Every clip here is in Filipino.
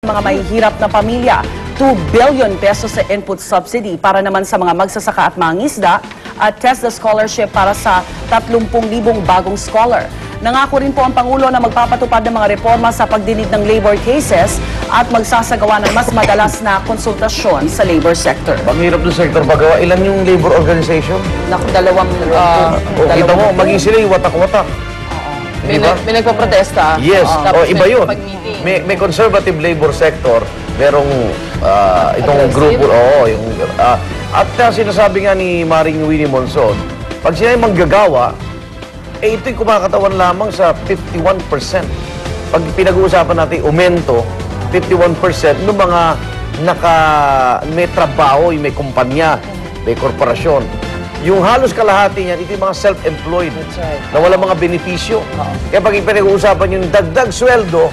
mga mahihirap na pamilya. 2 billion pesos sa input subsidy para naman sa mga magsasaka at mangingisda at TESDA scholarship para sa 30,000 bagong scholar. Nangako rin po ang Pangulo na magpapatupad ng mga reforma sa pagdinig ng labor cases at magsasagawa ng mas madalas na konsultasyon sa labor sector. Ang hirap ng sector pagawa. Ilan yung labor organization? Naku, dalawang kita mo, maging sila yung watak-watak. May nagpaprotesta. Yes, iba yun. Pag-meeting. May conservative labor sector, merong itong Aggressive? grupo, at sinasabi nga ni Maring Winnie Monson, pag sila yung manggagawa, ito'y kumakatawan lamang sa 51%. Pag pinag-uusapan natin aumento, 51% ng mga may trabaho, may kumpanya, may korporasyon. Yung halos kalahati niyan, ito yung mga self-employed na wala mga benepisyo. Kaya pag pinag-uusapan yung dagdag sweldo,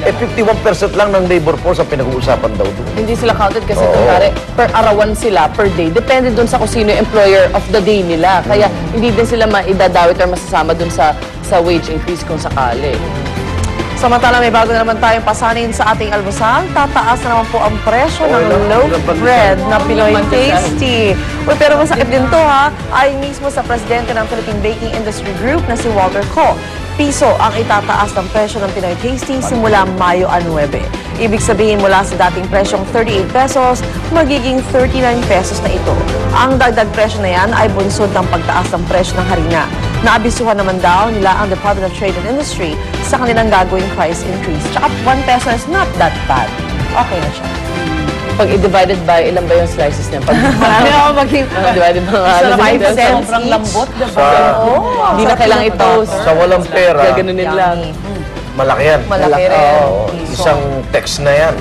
51% lang ng labor force ang pinag-uusapan daw doon. Hindi sila counted kasi kunwari per arawan sila per day. Depende dun sa kung sino yung employer of the day nila. Kaya hindi din sila maidadawit or masasama dun sa wage increase kung sakali. Samantala, may bago na naman tayong pasanin sa ating almusal. Tataas na naman po ang presyo ng loaf bread na Pinoy Tasty. Uy, pero masakit din to ha. Ayon mismo sa presidente ng Philippine Baking Industry Group na si Walter Co. Piso ang itataas ng presyo ng Pinoy Tasty simula Mayo 9. Ibig sabihin mula sa dating presyong 38 pesos, magiging 39 pesos na ito. Ang dagdag presyo na yan ay bunsod ng pagtaas ng presyo ng harina. Naabisuhan naman daw nila ang Department of Trade and Industry sa kanilang gagawing price increase. Tsaka 1 peso is not that bad. Okay na siya. Pag i-divided by, ilan ba yung slices niya? Pag divided by 5 cents sobrang lambot, diba? Hindi na kailangan i-toast. Sa walang pera, Gaganunin lang. malaki yan. Malaki rin. Isang text na yan.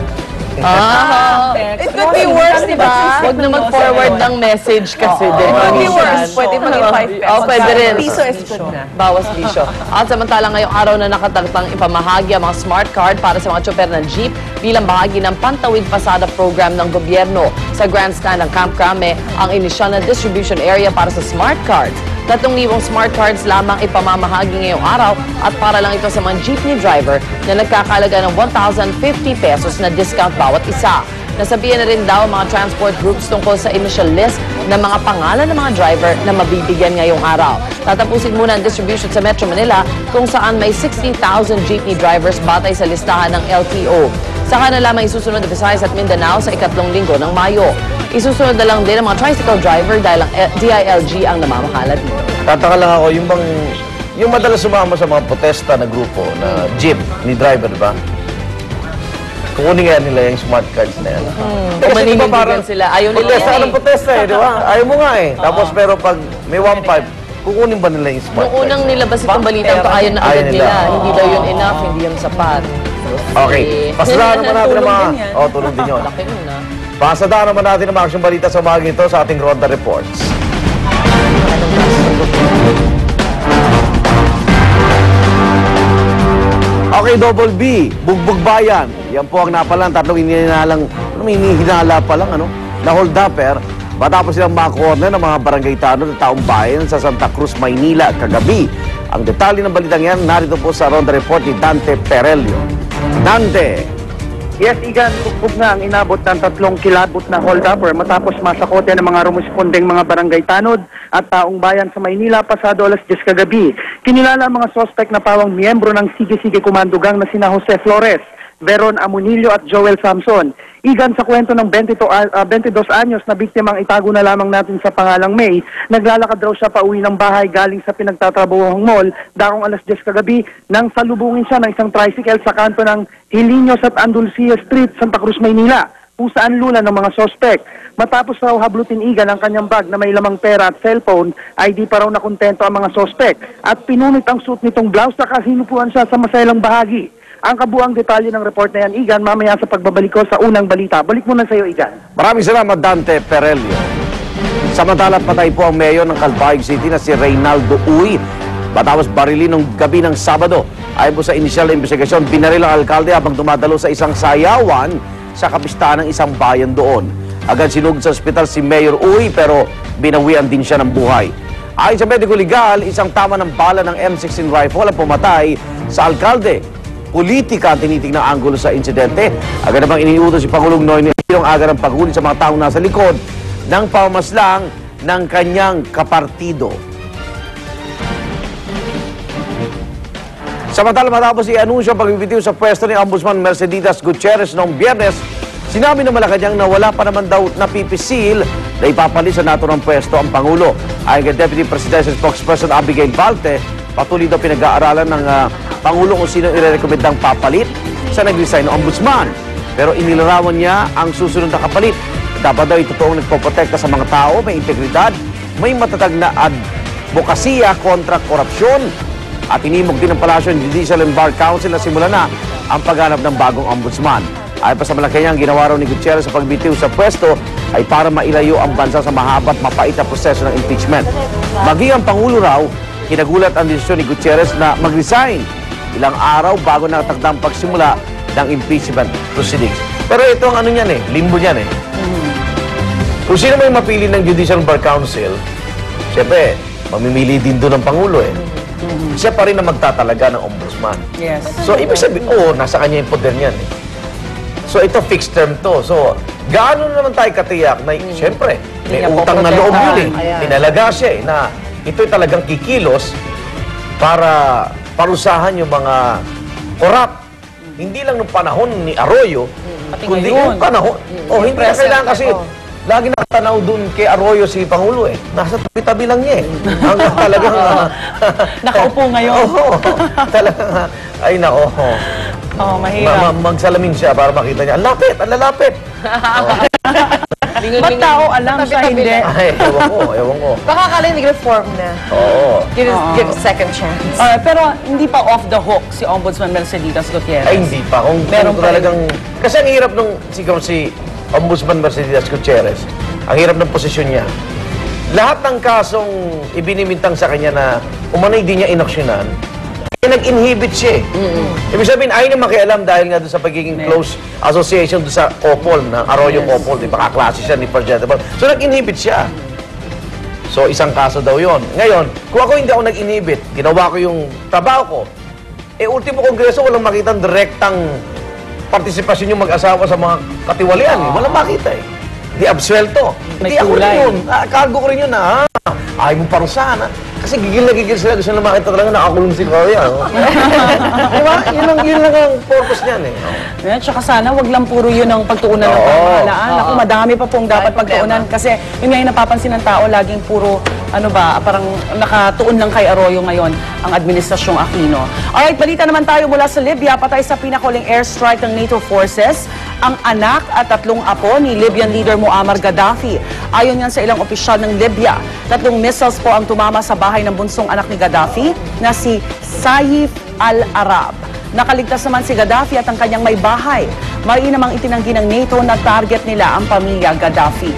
It could be worse, di ba? Huwag na mag-forward ng message kasi din. It could be worse. Pwede maging 5 pesos. Oh, pwede rin. Piso is good na. Bawas bisyo. At samantala ngayong araw na nakatagtang ipamahagi ang mga smart card para sa mga tsoper ng jeep bilang bahagi ng Pantawid Pasada program ng gobyerno. Sa grandstand ng Camp Crame, ang inisyal na distribution area para sa smart cards. 3,000 smart cards lamang ipamamahagi ngayong araw at para lang ito sa mga jeepney driver na nagkakalaga ng 1,050 pesos na discount bawat isa. Nasabihan na rin daw mga transport groups tungkol sa initial list ng mga pangalan ng mga driver na mabibigyan ngayong araw. Tatapusin muna ang distribution sa Metro Manila kung saan may 60,000 jeepney drivers batay sa listahan ng LTO. Saka na lamang isusunod ang Visayas at Mindanao sa ikatlong linggo ng Mayo. Isusunod na lang din ang mga tricycle driver dahil ang DILG ang namamahala dito. Tataka lang ako, yung madalas sumama sa mga protesta na grupo, na jeep, ni driver, ba? Kukunin nga nila yung smart cards na yan. Kung maninindigan sila, ayaw nila Protesta ka ng protesta di ba? Ayaw mo nga Tapos pero pag may 1.5, kukunin ba nila yung smart Nung cards? unang nilabas itong balita ito, ayaw na agad nila. Hindi daw yun enough, hindi yun sapat. Okay, pasadaan naman natin ang mga... tulong din yun. Laki nun, Pasadaan naman natin ang mga aksyong balita sa umaga ito sa ating Ronda Reports. Okay, Double B, Bugbog Bayan. Yan po ang napalan, tatlong hinihinala pa lang, na hold-upper. Matapos silang makorner ng mga barangay tanod at taong bayan sa Santa Cruz, Maynila, kagabi. Ang detalye ng balitang yan, narito po sa Ronda Report ni Dante Perelio. Dante! Yes, Igan, bugbog na ang inabot ng 3 kilabot na hold-upper matapos masakote ng mga rumespondeng mga barangay tanod at taong bayan sa Maynila pasado alas 10 kagabi. Kinilala ang mga sospek na pawang miyembro ng Sige-Sige Komando Gang na sina Jose Flores, Veron Amonillo at Joel Samson. Igan, sa kwento ng 22 anyos na biktimang itago na lamang natin sa pangalang May, naglalakad raw siya pauwi ng bahay galing sa pinagtatrabuhang mall dakong alas 10 kagabi nang salubungin siya ng isang tricycle sa kanto ng Hiliños at Andulcia Street, Santa Cruz, Maynila, kung saan lula ng mga sospek. Matapos raw hablutin Igan ang kanyang bag na may lamang pera at cellphone, ay di pa raw nakontento ang mga sospek at pinunit ang suot nitong blouse na kasinupuan siya sa masaylang bahagi. Ang kabuang detalye ng report na yan, Igan, mamaya sa pagbabalik ko sa unang balita. Balik muna sa iyo, Igan. Maraming salamat, Dante Perelio. Samantala, patay po ang mayor ng Calbayog City na si Reynaldo Uy. Matapos barilin ng gabi ng Sabado. Ayon po sa inisyal na investigasyon, binaril ang alkalde habang dumadalo sa isang sayawan sa kapistahan ng isang bayan doon. Agad sinugod sa ospital si Mayor Uy pero binawian din siya ng buhay. Ayon sa medico legal, isang tama ng bala ng M16 rifle ang pumatay sa alkalde. politika ang tinitingnan anggulo sa insidente. Agad namang iniutos si Pangulong Noynoy Aquino ang agad ng paghuli sa mga taong nasa likod ng pamamaslang ng kanyang kapartido. Samantala matapos i-anunsyo ang pagbibitiw sa pwesto ni Ombudsman Mercedes Gutierrez noong Biyernes, sinabi ng Malacanang na wala pa naman daw napipisil na ipapalit sa naturang pwesto ang Pangulo. Ayon kay Deputy Presidential Spokesperson Abigail Valte, patuloy daw pinag-aaralan ng Pangulo kung sino irerekomendang papalit sa nag-resign ng Ombudsman. Pero inilarawan niya ang susunod na kapalit. Dapat daw ito toong nagpoprotekta sa mga tao, may integridad, may matatag na advokasya kontra korupsyon. At inimog din ng Palasyo Judicial and Bar Council na simulan na ang paghanap ng bagong ombudsman. Ayon pa sa Malacanang, ginawa raw ni Gutierrez sa pagbitiw sa pwesto ay para mailayo ang bansa sa mahaba at mapait na proseso ng impeachment. Maging ang Pangulo raw, kinagulat ang desisyon ni Gutierrez na mag-resign ilang araw bago nakatakdang pagsimula ng impeachment proceedings. Pero ito ang ano niyan limbo niyan Kung sino may mapili ng Judicial and Bar Council, siyempre, mamimili din doon ng Pangulo Siya pa rin na magtatalaga ng ombudsman. Yes. So, ibig sabihin, nasa kanya yung poder niyan So, ito fixed term to. So, gaano naman tayo katiyak na, siyempre, may utang na loob yun Inalaga siya na ito'y talagang kikilos para parusahan yung mga korap. Hindi lang nung panahon ni Arroyo, kundi yung panahon. Hindi na kailangan kasi lagi nakatanaw doon kay Arroyo si Pangulo Nasa tabi-tabi lang niya Hanggang talagang... Nakaupo ngayon. Talagang, ay nako. Mahirap. Magsalamin siya para makita niya. Ang lapit, ang lalapit. Ba't tao alam siya hindi? Ay, ewan ko. Baka akala nag-reform na. Oo. Give a second chance. Pero hindi pa off the hook si Ombudsman Mercedes Gutierrez. Ay, hindi pa. Kung talagang... Kasi ang hirap nung si Ombudsman Mercedes Gutierrez, ang hirap ng posisyon niya. Lahat ng kasong ibinimintang sa kanya na umano'y di niya inaksyonan, nag-inhibit siya Ibig sabihin, ayaw niya makialam dahil nga doon sa pagiging close association doon sa Opol, ng Arroyo Opol, di ba? Kaklase siya ni Perjetable. So, nag-inhibit siya. So, isang kaso daw yon. Ngayon, kung ako hindi ako nag-inhibit, ginawa ko yung trabaho ko, ultimo kongreso, walang makitang direktang partisipasyon yung mag-asawa sa mga katiwalian. Walang makita Di absuelto. Hindi ako rin yun. Cargo ko rin yun ayaw mong parusahan Kasi gigil na gigil sila. Gusto na makita talaga nakakulong si Korea. Diba? Yun lang ang purpose niyan Tsaka sana, wag lang puro yun ang pagtuunan ng pamahalaan. Ako, madami pa pong dapat pagtuunan. Kasi yun nga yung napapansin ng tao, laging puro, parang nakatuon lang kay Arroyo ngayon ang Administrasyong Aquino. Alright, balita naman tayo mula sa Libya. Patay sa pinakuling airstrike ng NATO forces ang anak at 3 apo ni Libyan leader Muammar Gaddafi. Ayon yan sa ilang opisyal ng Libya, 3 missiles po ang tumama sa bahay ng bunsong anak ni Gaddafi na si Saif al-Arab. Nakaligtas naman si Gaddafi at ang kanyang may bahay. Mainamang itinanggi ng NATO na target nila ang pamilya Gaddafi.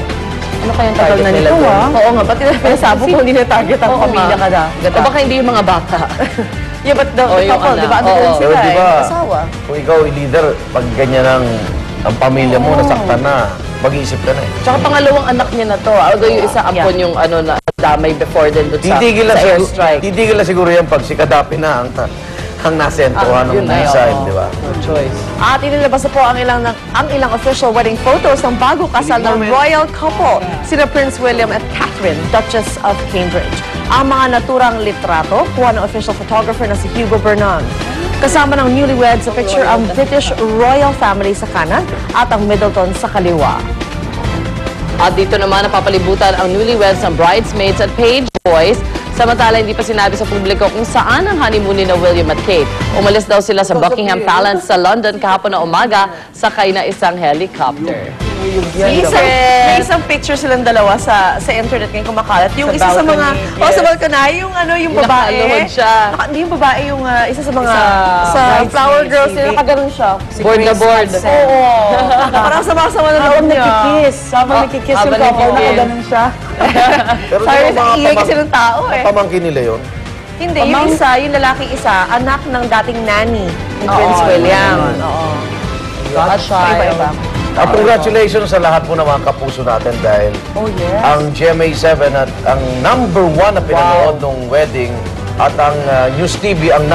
Ano kayang tagal na nito, Oo nga, ba't pinasabo kung hindi na target ang pamilya Gaddafi? O baka hindi yung mga bata. Yeah, but the couple, di ba? Ano Pero sila di ba, asawa. kung ikaw ay leader, pag ganyan ang pamilya mo, nasaktan na, mag-iisip ka na Tsaka pangalawang anak niya na to. Although yung isa ampon yung na damay before din doon sa airstrike. Titigil na siguro yan pag si Gaddafi na ang nasentuhan ng missile, di ba? No choice. At inilabas na po ang ilang official wedding photos ng bago kasal ng royal couple, sina Prince William at Catherine, Duchess of Cambridge. Ang mga naturang litrato, kuha ng official photographer na si Hugo Bernon. Kasama ng newlyweds sa picture ang British royal family sa kanan at ang Middleton sa kaliwa. At dito naman napapalibutan ang newlyweds ng bridesmaids at page boys. Samantala, hindi pa sinabi sa publiko kung saan ang honeymoon na William at Kate. Umalis daw sila sa Buckingham Palace sa London kahapon na umaga, sakay na isang helicopter. May isang picture silang dalawa sa internet ngayon kumakalat. Yung isa sa mga, sa balcony, yung babae. Nakaluhod siya. Hindi yung babae, yung isa sa mga, sa flower girls, nakaganon siya. Board na board. Oo. Parang sama-sama na loob niya. Habang nakikis yung couple, nakaganon siya. Pero Sorry, iingay kasi ng tao pamangkin nila yun? Hindi, yung isa, yung lalaking isa, anak ng dating nanny ni Prince William. Oo. Iba-iba. Congratulations sa lahat po ng mga kapuso natin dahil ang GMA7 at ang #1 na pinanood ng wedding at ang News TV ang